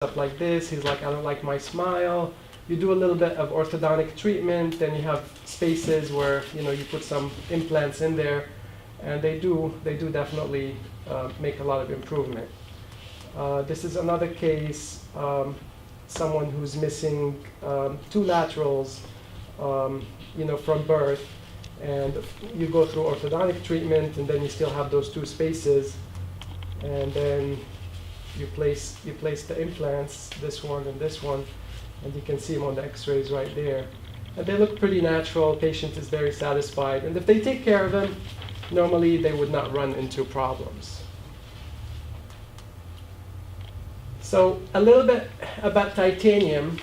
up like this. He's like, I don't like my smile. You do a little bit of orthodontic treatment, then you have spaces where you put some implants in there, and they do definitely make a lot of improvement. This is another case, someone who's missing 2 laterals, from birth, and you go through orthodontic treatment, and then you still have those 2 spaces, and then you place the implants, this one and this one, and you can see them on the x-rays right there. And they look pretty natural. Patient is very satisfied. And if they take care of them, normally they would not run into problems. So a little bit about titanium.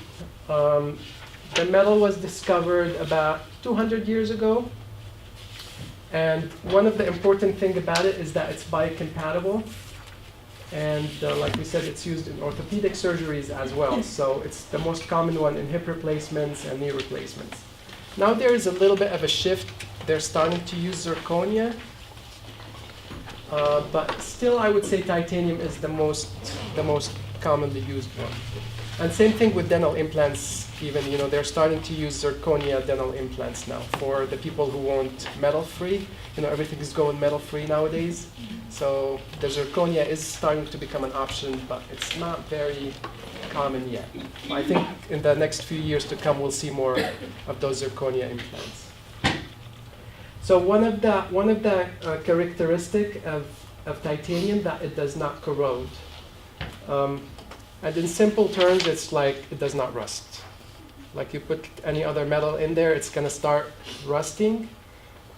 The metal was discovered about 200 years ago. And one of the important things about it is that it's biocompatible. And like we said, it's used in orthopedic surgeries as well. So it's the most common one in hip replacements and knee replacements. Now there is a little bit of a shift. They're starting to use zirconia. But still, I would say titanium is the most commonly used one. And same thing with dental implants. Even they're starting to use zirconia dental implants now for the people who want metal-free. Everything is going metal-free nowadays. So the zirconia is starting to become an option, but it's not very common yet. I think in the next few years to come, we'll see more of those zirconia implants. So one of the characteristic of titanium that it does not corrode. And in simple terms, it's like it does not rust. Like you put any other metal in there, it's going to start rusting.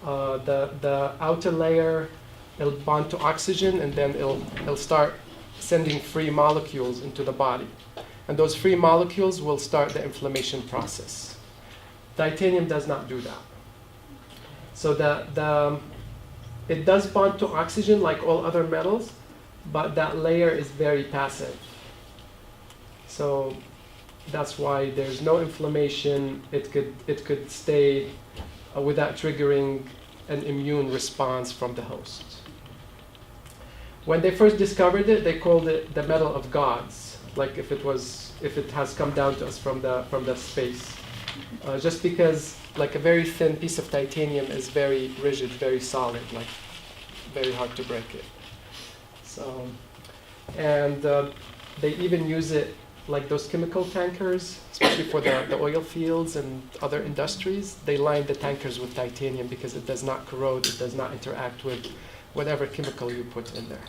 The outer layer, it'll bond to oxygen, and then it'll start sending free molecules into the body. And those free molecules will start the inflammation process. Titanium does not do that. So it does bond to oxygen like all other metals, but that layer is very passive. So that's why there's no inflammation. It could stay without triggering an immune response from the host. When they first discovered it, they called it the metal of gods, like if it has come down to us from the space. Just because like a very thin piece of titanium is very rigid, very solid, like very hard to break it. So, and they even use it like those chemical tankers, especially for the oil fields and other industries. They line the tankers with titanium because it does not corrode, it does not interact with whatever chemical you put in there.